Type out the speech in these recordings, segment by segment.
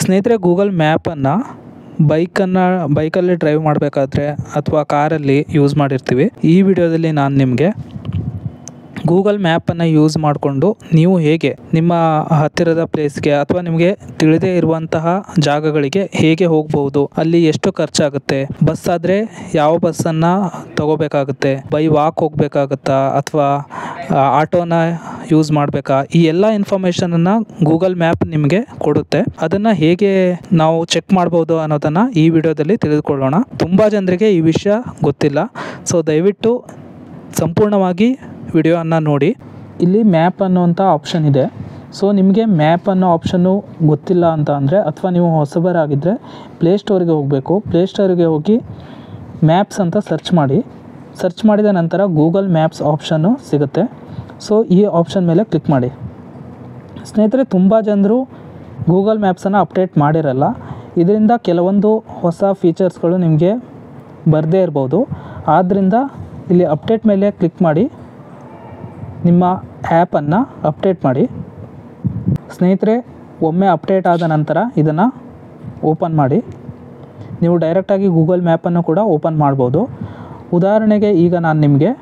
ಸ್ನೇಹಿತರೆ, ಗೂಗಲ್ ಮ್ಯಾಪನ್ನು ಬೈಕಲ್ಲಿ ಡ್ರೈವ್ ಮಾಡಬೇಕಾದ್ರೆ ಅಥವಾ ಕಾರಲ್ಲಿ ಯೂಸ್ ಮಾಡಿರ್ತೀವಿ. ಈ ವಿಡಿಯೋದಲ್ಲಿ ನಾನು ನಿಮಗೆ ಗೂಗಲ್ ಮ್ಯಾಪನ್ನು ಯೂಸ್ ಮಾಡಿಕೊಂಡು ನೀವು ಹೇಗೆ ನಿಮ್ಮ ಹತ್ತಿರದ ಪ್ಲೇಸ್ಗೆ ಅಥವಾ ನಿಮಗೆ ತಿಳಿದೇ ಇರುವಂತಹ ಜಾಗಗಳಿಗೆ ಹೇಗೆ ಹೋಗ್ಬೋದು, ಅಲ್ಲಿ ಎಷ್ಟು ಖರ್ಚಾಗುತ್ತೆ, ಬಸ್ ಆದರೆ ಯಾವ ಬಸ್ಸನ್ನು ತಗೋಬೇಕಾಗುತ್ತೆ, ಬೈ ವಾಕ್ ಹೋಗಬೇಕಾಗುತ್ತಾ ಅಥವಾ ಆಟೋನ ಯೂಸ್ ಮಾಡಬೇಕಾ, ಈ ಎಲ್ಲ ಇನ್ಫಾರ್ಮೇಷನನ್ನು ಗೂಗಲ್ ಮ್ಯಾಪ್ ನಿಮಗೆ ಕೊಡುತ್ತೆ. ಅದನ್ನು ಹೇಗೆ ನಾವು ಚೆಕ್ ಮಾಡ್ಬೋದು ಅನ್ನೋದನ್ನು ಈ ವಿಡಿಯೋದಲ್ಲಿ ತಿಳಿದುಕೊಳ್ಳೋಣ. ತುಂಬ ಜನರಿಗೆ ಈ ವಿಷಯ ಗೊತ್ತಿಲ್ಲ. ಸೊ ದಯವಿಟ್ಟು ಸಂಪೂರ್ಣವಾಗಿ ವಿಡಿಯೋವನ್ನು ನೋಡಿ. ಇಲ್ಲಿ ಮ್ಯಾಪ್ ಅನ್ನುವಂಥ ಆಪ್ಷನ್ ಇದೆ. ಸೊ ನಿಮಗೆ ಮ್ಯಾಪ್ ಅನ್ನೋ ಆಪ್ಷನ್ನು ಗೊತ್ತಿಲ್ಲ ಅಂತ ಅಂದರೆ, ಅಥವಾ ನೀವು ಹೊಸಬರಾಗಿದ್ದರೆ ಪ್ಲೇಸ್ಟೋರಿಗೆ ಹೋಗಬೇಕು. ಪ್ಲೇಸ್ಟೋರಿಗೆ ಹೋಗಿ ಮ್ಯಾಪ್ಸ್ ಅಂತ ಸರ್ಚ್ ಮಾಡಿದ ನಂತರ ಗೂಗಲ್ ಮ್ಯಾಪ್ಸ್ ಆಪ್ಷನ್ನು ಸಿಗುತ್ತೆ. ಸೊ ಈ ಆಪ್ಷನ್ ಮೇಲೆ ಕ್ಲಿಕ್ ಮಾಡಿ. ಸ್ನೇಹಿತರೆ, ತುಂಬ ಜನರು ಗೂಗಲ್ ಮ್ಯಾಪ್ಸನ್ನು ಅಪ್ಡೇಟ್ ಮಾಡಿರಲ್ಲ. ಇದರಿಂದ ಕೆಲವೊಂದು ಹೊಸ ಫೀಚರ್ಸ್ಗಳು ನಿಮಗೆ ಬರದೇ ಇರ್ಬೋದು. ಆದ್ದರಿಂದ ಇಲ್ಲಿ ಅಪ್ಡೇಟ್ ಮೇಲೆ ಕ್ಲಿಕ್ ಮಾಡಿ ನಿಮ್ಮ ಆ್ಯಪನ್ನು ಅಪ್ಡೇಟ್ ಮಾಡಿ. ಸ್ನೇಹಿತರೆ, ಒಮ್ಮೆ ಅಪ್ಡೇಟ್ ಆದ ನಂತರ ಇದನ್ನು ಓಪನ್ ಮಾಡಿ. ನೀವು ಡೈರೆಕ್ಟಾಗಿ ಗೂಗಲ್ ಮ್ಯಾಪನ್ನು ಕೂಡ ಓಪನ್ ಮಾಡ್ಬೋದು. ಉದಾಹರಣೆಗೆ ಈಗ ನಾನು ನಿಮಗೆ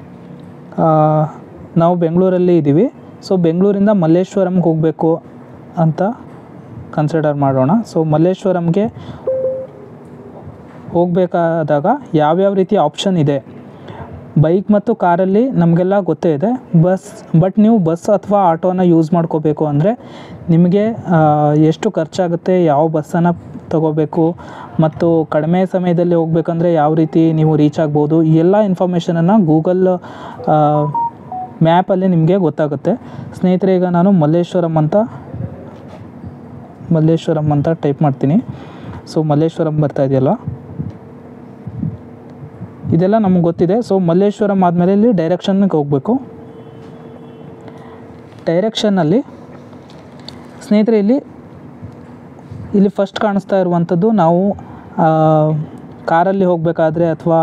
ನಾವು ಬೆಂಗಳೂರಲ್ಲಿ ಇದ್ದೀವಿ. ಸೊ ಬೆಂಗಳೂರಿಂದ ಮಲ್ಲೇಶ್ವರಂಗೆ ಹೋಗಬೇಕು ಅಂತ ಕನ್ಸಿಡರ್ ಮಾಡೋಣ. ಸೊ ಮಲ್ಲೇಶ್ವರಂಗೆ ಹೋಗಬೇಕಾದಾಗ ಯಾವ್ಯಾವ ರೀತಿ ಆಪ್ಷನ್ ಇದೆ, ಬೈಕ್ ಮತ್ತು ಕಾರಲ್ಲಿ ನಮಗೆಲ್ಲ ಗೊತ್ತೇ ಇದೆ. ಬಟ್ ನೀವು ಬಸ್ ಅಥವಾ ಆಟೋನ ಯೂಸ್ ಮಾಡ್ಕೋಬೇಕು ಅಂದರೆ ನಿಮಗೆ ಎಷ್ಟು ಖರ್ಚಾಗುತ್ತೆ, ಯಾವ ಬಸ್ಸನ್ನು ತಗೋಬೇಕು ಮತ್ತು ಕಡಿಮೆ ಸಮಯದಲ್ಲಿ ಹೋಗಬೇಕಂದ್ರೆ ಯಾವ ರೀತಿ ನೀವು ರೀಚ್ ಆಗ್ಬೋದು, ಈ ಎಲ್ಲ ಇನ್ಫಾರ್ಮೇಷನನ್ನು ಗೂಗಲ್ ಮ್ಯಾಪಲ್ಲಿ ನಿಮಗೆ ಗೊತ್ತಾಗುತ್ತೆ. ಸ್ನೇಹಿತರೆ, ಈಗ ನಾನು ಮಲ್ಲೇಶ್ವರಂ ಅಂತ ಟೈಪ್ ಮಾಡ್ತೀನಿ. ಸೊ ಮಲ್ಲೇಶ್ವರಂ ಬರ್ತಾ ಇದೆಯಲ್ಲ, ಇದೆಲ್ಲ ನಮಗೆ ಗೊತ್ತಿದೆ. ಸೊ ಮಲ್ಲೇಶ್ವರಂ ಆದಮೇಲೆ ಇಲ್ಲಿ ಡೈರೆಕ್ಷನ್ಗೆ ಹೋಗಬೇಕು. ಡೈರೆಕ್ಷನ್ನಲ್ಲಿ ಸ್ನೇಹಿತರೆ ಇಲ್ಲಿ ಫಸ್ಟ್ ಕಾಣಿಸ್ತಾ ಇರುವಂಥದ್ದು, ನಾವು ಕಾರಲ್ಲಿ ಹೋಗಬೇಕಾದ್ರೆ ಅಥವಾ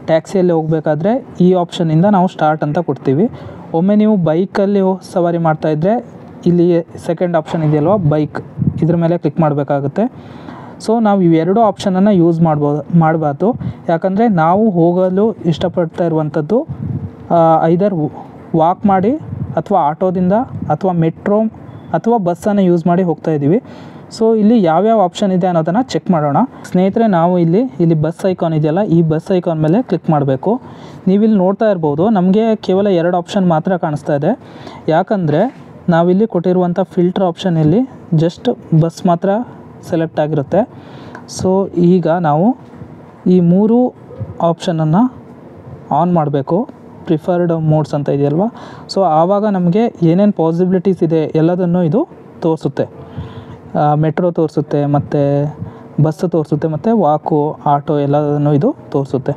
ಟ್ಯಾಕ್ಸಿಯಲ್ಲಿ ಹೋಗಬೇಕಾದ್ರೆ ಈ ಆಪ್ಷನಿಂದ ನಾವು ಸ್ಟಾರ್ಟ್ ಅಂತ ಕೊಡ್ತೀವಿ. ಒಮ್ಮೆ ನೀವು ಬೈಕಲ್ಲಿ ಸವಾರಿ ಮಾಡ್ತಾಯಿದ್ರೆ ಇಲ್ಲಿ ಸೆಕೆಂಡ್ ಆಪ್ಷನ್ ಇದೆಯಲ್ವ, ಬೈಕ್, ಇದ್ರ ಮೇಲೆ ಕ್ಲಿಕ್ ಮಾಡಬೇಕಾಗುತ್ತೆ. ಸೊ ನಾವು ಇವೆರಡು ಆಪ್ಷನನ್ನು ಯೂಸ್ ಮಾಡಬಾರ್ದು. ಯಾಕಂದರೆ ನಾವು ಹೋಗಲು ಇಷ್ಟಪಡ್ತಾ ಇರುವಂಥದ್ದು ಐದರ್ ವಾಕ್ ಮಾಡಿ ಅಥವಾ ಆಟೋದಿಂದ ಅಥವಾ ಮೆಟ್ರೋ ಅಥವಾ ಬಸ್ಸನ್ನು ಯೂಸ್ ಮಾಡಿ ಹೋಗ್ತಾ ಇದ್ದೀವಿ. ಸೊ ಇಲ್ಲಿ ಯಾವ್ಯಾವ ಆಪ್ಷನ್ ಇದೆ ಅನ್ನೋದನ್ನು ಚೆಕ್ ಮಾಡೋಣ. ಸ್ನೇಹಿತರೆ, ನಾವು ಇಲ್ಲಿ ಬಸ್ ಐಕಾನ್ ಇದೆಯಲ್ಲ, ಈ ಬಸ್ ಐಕಾನ್ ಮೇಲೆ ಕ್ಲಿಕ್ ಮಾಡಬೇಕು. ನೀವಿಲ್ಲಿ ನೋಡ್ತಾ ಇರ್ಬೋದು, ನಮಗೆ ಕೇವಲ 2 ಆಪ್ಷನ್ ಮಾತ್ರ ಕಾಣಿಸ್ತಾ ಇದೆ. ಯಾಕಂದರೆ ನಾವಿಲ್ಲಿ ಕೊಟ್ಟಿರುವಂಥ ಫಿಲ್ಟರ್ ಆಪ್ಷನಲ್ಲಿ ಜಸ್ಟ್ ಬಸ್ ಮಾತ್ರ ಸೆಲೆಕ್ಟ್ ಆಗಿರುತ್ತೆ. ಸೊ ಈಗ ನಾವು ಈ 3 ಆಪ್ಷನನ್ನು ಆನ್ ಮಾಡಬೇಕು. ಪ್ರಿಫರ್ಡ್ ಮೋಡ್ಸ್ ಅಂತ ಇದೆಯಲ್ವ. ಸೊ ಆವಾಗ ನಮಗೆ ಏನೇನು ಪಾಸಿಬಿಲಿಟೀಸ್ ಇದೆ ಎಲ್ಲದನ್ನು ಇದು ತೋರಿಸುತ್ತೆ. ಮೆಟ್ರೋ ತೋರಿಸುತ್ತೆ, ಮತ್ತು ಬಸ್ಸು ತೋರಿಸುತ್ತೆ, ಮತ್ತು ವಾಕು, ಆಟೋ ಎಲ್ಲದನ್ನು ಇದು ತೋರಿಸುತ್ತೆ.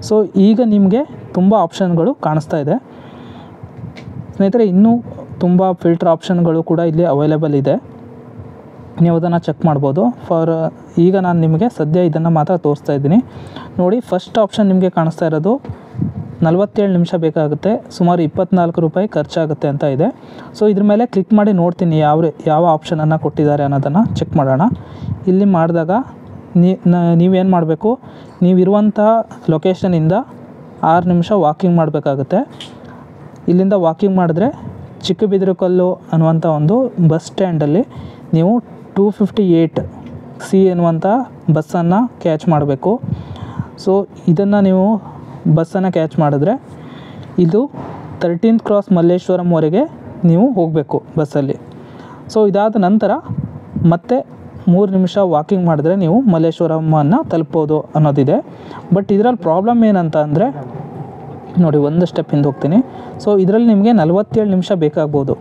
ಸೊ ಈಗ ನಿಮಗೆ ತುಂಬ ಆಪ್ಷನ್ಗಳು ಕಾಣಿಸ್ತಾ ಇದೆ. ಸ್ನೇಹಿತರೆ, ಇನ್ನೂ ತುಂಬ ಫಿಲ್ಟರ್ ಆಪ್ಷನ್ಗಳು ಕೂಡ ಇಲ್ಲಿ ಅವೈಲೇಬಲ್ ಇದೆ. ನೀವು ಅದನ್ನು ಚೆಕ್ ಮಾಡ್ಬೋದು. ಈಗ ನಾನು ನಿಮಗೆ ಸದ್ಯ ಇದನ್ನು ಮಾತ್ರ ತೋರಿಸ್ತಾ ಇದ್ದೀನಿ. ನೋಡಿ, ಫಸ್ಟ್ ಆಪ್ಷನ್ ನಿಮಗೆ ಕಾಣಿಸ್ತಾ ಇರೋದು 47 ನಿಮಿಷ ಬೇಕಾಗುತ್ತೆ, ಸುಮಾರು 24 ರೂಪಾಯಿ ಖರ್ಚಾಗುತ್ತೆ ಅಂತ ಇದೆ. ಸೊ ಇದ್ರ ಮೇಲೆ ಕ್ಲಿಕ್ ಮಾಡಿ ನೋಡ್ತೀನಿ ಯಾವ ಆಪ್ಷನನ್ನು ಕೊಟ್ಟಿದ್ದಾರೆ ಅನ್ನೋದನ್ನು ಚೆಕ್ ಮಾಡೋಣ. ಇಲ್ಲಿ ಮಾಡಿದಾಗ ನೀವೇನು ಮಾಡಬೇಕು, ನೀವಿರುವಂತಹ ಲೊಕೇಶನಿಂದ 6 ನಿಮಿಷ ವಾಕಿಂಗ್ ಮಾಡಬೇಕಾಗುತ್ತೆ. ಇಲ್ಲಿಂದ ವಾಕಿಂಗ್ ಮಾಡಿದ್ರೆ ಚಿಕ್ಕಬಿದಿರುಕಲ್ಲು ಅನ್ನುವಂಥ ಒಂದು ಬಸ್ ಸ್ಟ್ಯಾಂಡಲ್ಲಿ ನೀವು 258C ಎನ್ನುವಂಥ ಬಸ್ಸನ್ನು ಕ್ಯಾಚ್ ಮಾಡಬೇಕು. ಸೊ ಇದನ್ನು ನೀವು ಬಸ್ಸನ್ನು ಕ್ಯಾಚ್ ಮಾಡಿದ್ರೆ ಇದು 13th ಕ್ರಾಸ್ ಮಲ್ಲೇಶ್ವರಂವರೆಗೆ ನೀವು ಹೋಗಬೇಕು ಬಸ್ಸಲ್ಲಿ. ಸೊ ಇದಾದ ನಂತರ ಮತ್ತೆ 3 ನಿಮಿಷ ವಾಕಿಂಗ್ ಮಾಡಿದ್ರೆ ನೀವು ಮಲ್ಲೇಶ್ವರಮನ್ನು ತಲುಪ್ಬೋದು ಅನ್ನೋದಿದೆ. ಬಟ್ ಇದರಲ್ಲಿ ಪ್ರಾಬ್ಲಮ್ ಏನಂತ ಅಂದರೆ, ನೋಡಿ, ಒಂದು ಸ್ಟೆಪ್ ಹಿಂದೆ ಹೋಗ್ತೀನಿ. ಸೊ ಇದರಲ್ಲಿ ನಿಮಗೆ 47 ನಿಮಿಷ ಬೇಕಾಗ್ಬೋದು,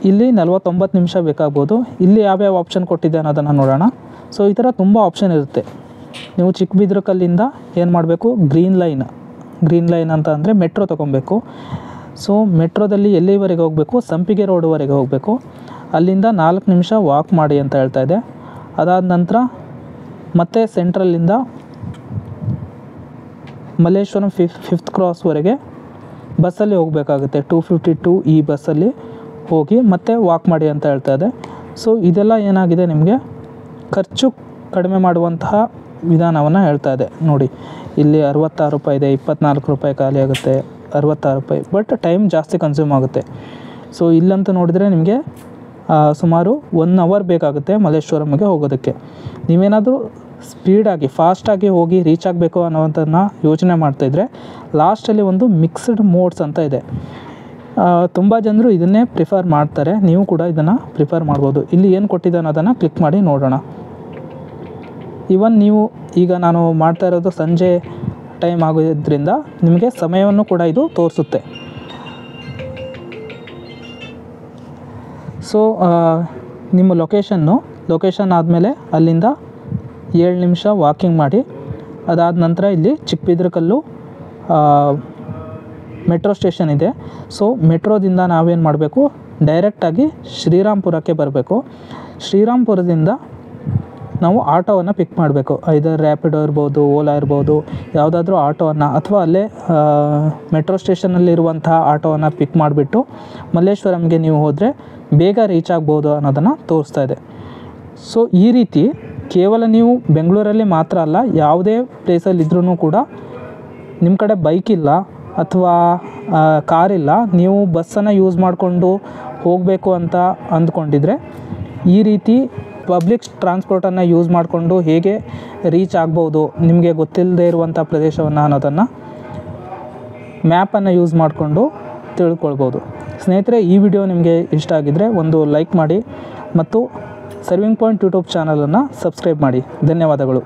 ಇಲ್ಲಿ 49 ನಿಮಿಷ ಬೇಕಾಗ್ಬೋದು. ಇಲ್ಲಿ ಯಾವ್ಯಾವ ಆಪ್ಷನ್ ಕೊಟ್ಟಿದೆ ಅನ್ನೋದನ್ನು ನೋಡೋಣ. ಸೊ ಈ ಥರ ತುಂಬ ಆಪ್ಷನ್ ಇರುತ್ತೆ. ನೀವು ಚಿಕ್ಕಬಿದಿರುಕಲ್ಲಿಂದ ಏನು ಮಾಡಬೇಕು, ಗ್ರೀನ್ ಲೈನ್ ಅಂತ ಅಂದರೆ ಮೆಟ್ರೋ ತೊಗೊಬೇಕು. ಸೊ ಮೆಟ್ರೋದಲ್ಲಿ ಎಲ್ಲಿವರೆಗೆ ಹೋಗಬೇಕು, ಸಂಪಿಗೆ ರೋಡ್ವರೆಗೆ ಹೋಗಬೇಕು. ಅಲ್ಲಿಂದ 4 ನಿಮಿಷ ವಾಕ್ ಮಾಡಿ ಅಂತ ಹೇಳ್ತಾ ಇದೆ. ಅದಾದ ನಂತರ ಮತ್ತೆ ಸೆಂಟ್ರಲ್ಲಿಂದ ಮಲ್ಲೇಶ್ವರಂ 5th ಕ್ರಾಸ್ವರೆಗೆ ಬಸ್ಸಲ್ಲಿ ಹೋಗಬೇಕಾಗುತ್ತೆ. 252 ಈ ಬಸ್ಸಲ್ಲಿ ಹೋಗಿ ಮತ್ತೆ ವಾಕ್ ಮಾಡಿ ಅಂತ ಹೇಳ್ತಾ ಇದೆ. ಸೊ ಇದೆಲ್ಲ ಏನಾಗಿದೆ, ನಿಮಗೆ ಖರ್ಚು ಕಡಿಮೆ ಮಾಡುವಂತಹ ವಿಧಾನವನ್ನು ಹೇಳ್ತಾ ಇದೆ. ನೋಡಿ, ಇಲ್ಲಿ 66 ರೂಪಾಯಿ ಇದೆ, 24 ರೂಪಾಯಿ ಖಾಲಿ ಆಗುತ್ತೆ, 66 ರೂಪಾಯಿ. ಬಟ್ ಟೈಮ್ ಜಾಸ್ತಿ ಕನ್ಸ್ಯೂಮ್ ಆಗುತ್ತೆ. ಸೊ ಇಲ್ಲಂತ ನೋಡಿದರೆ ನಿಮಗೆ ಸುಮಾರು 1 ಅವರ್ ಬೇಕಾಗುತ್ತೆ ಮಲ್ಲೇಶ್ವರಂಗೆ ಹೋಗೋದಕ್ಕೆ. ನೀವೇನಾದರೂ ಸ್ಪೀಡಾಗಿ ಫಾಸ್ಟಾಗಿ ಹೋಗಿ ರೀಚ್ ಆಗಬೇಕು ಅನ್ನೋವಂಥದ್ದನ್ನ ಯೋಚನೆ ಮಾಡ್ತಾಯಿದ್ರೆ ಲಾಸ್ಟಲ್ಲಿ ಒಂದು ಮಿಕ್ಸ್ಡ್ ಮೋಡ್ಸ್ ಅಂತ ಇದೆ. ತುಂಬ ಜನರು ಇದನ್ನೇ ಪ್ರಿಫರ್ ಮಾಡ್ತಾರೆ. ನೀವು ಕೂಡ ಇದನ್ನು ಪ್ರಿಫರ್ ಮಾಡ್ಬೋದು. ಇಲ್ಲಿ ಏನು ಕೊಟ್ಟಿದೆ ಅನ್ನೋದನ್ನು ಕ್ಲಿಕ್ ಮಾಡಿ ನೋಡೋಣ. ಇವನ್ ನೀವು ಈಗ ನಾನು ಮಾಡ್ತಾ ಇರೋದು ಸಂಜೆ ಟೈಮ್ ಆಗೋದ್ರಿಂದ ನಿಮಗೆ ಸಮಯವನ್ನು ಕೂಡ ಇದು ತೋರಿಸುತ್ತೆ. ಸೊ ನಿಮ್ಮ ಲೊಕೇಶನ್ ಆದಮೇಲೆ ಅಲ್ಲಿಂದ 7 ನಿಮಿಷ ವಾಕಿಂಗ್ ಮಾಡಿ, ಅದಾದ ನಂತರ ಇಲ್ಲಿ ಚಿಕ್ಕಬಿದ್ರಕಲ್ಲು ಮೆಟ್ರೋ ಸ್ಟೇಷನ್ ಇದೆ. ಸೊ ಮೆಟ್ರೋದಿಂದ ನಾವೇನು ಮಾಡಬೇಕು, ಡೈರೆಕ್ಟಾಗಿ ಶ್ರೀರಾಮ್ಪುರಕ್ಕೆ ಬರಬೇಕು. ಶ್ರೀರಾಮ್ಪುರದಿಂದ ನಾವು ಆಟೋವನ್ನು ಪಿಕ್ ಮಾಡಬೇಕು. ಐದರ್ ರ್ಯಾಪಿಡೋ ಇರ್ಬೋದು, ಓಲಾ ಇರ್ಬೋದು, ಯಾವುದಾದ್ರೂ ಆಟೋವನ್ನು ಅಥವಾ ಅಲ್ಲೇ ಮೆಟ್ರೋ ಸ್ಟೇಷನಲ್ಲಿರುವಂತಹ ಆಟೋವನ್ನು ಪಿಕ್ ಮಾಡಿಬಿಟ್ಟು ಮಲ್ಲೇಶ್ವರಂಗೆ ನೀವು ಹೋದರೆ ಬೇಗ ರೀಚ್ ಆಗ್ಬೋದು ಅನ್ನೋದನ್ನು ತೋರಿಸ್ತಾ ಇದೆ. ಸೊ ಈ ರೀತಿ ಕೇವಲ ನೀವು ಬೆಂಗಳೂರಲ್ಲಿ ಮಾತ್ರ ಅಲ್ಲ, ಯಾವುದೇ ಪ್ಲೇಸಲ್ಲಿದ್ರೂ ಕೂಡ ನಿಮ್ಮ ಕಡೆ ಬೈಕ್ ಇಲ್ಲ ಅಥವಾ ಕಾರಿಲ್ಲ, ನೀವು ಬಸ್ಸನ್ನು ಯೂಸ್ ಮಾಡಿಕೊಂಡು ಹೋಗಬೇಕು ಅಂತ ಅಂದ್ಕೊಂಡಿದ್ರೆ ಈ ರೀತಿ ಪಬ್ಲಿಕ್ ಟ್ರಾನ್ಸ್ಪೋರ್ಟನ್ನು ಯೂಸ್ ಮಾಡಿಕೊಂಡು ಹೇಗೆ ರೀಚ್ ಆಗ್ಬೋದು ನಿಮಗೆ ಗೊತ್ತಿಲ್ಲದೆ ಇರುವಂಥ ಪ್ರದೇಶವನ್ನು ಅನ್ನೋದನ್ನು ಮ್ಯಾಪನ್ನು ಯೂಸ್ ಮಾಡಿಕೊಂಡು ತಿಳ್ಕೊಳ್ಬೋದು. ಸ್ನೇಹಿತರೆ, ಈ ವಿಡಿಯೋ ನಿಮಗೆ ಇಷ್ಟ ಆಗಿದ್ದರೆ ಒಂದು ಲೈಕ್ ಮಾಡಿ ಮತ್ತು ಸರ್ವಿಂಗ್ ಪಾಯಿಂಟ್ ಯೂಟ್ಯೂಬ್ ಚಾನಲನ್ನು ಸಬ್ಸ್ಕ್ರೈಬ್ ಮಾಡಿ. ಧನ್ಯವಾದಗಳು.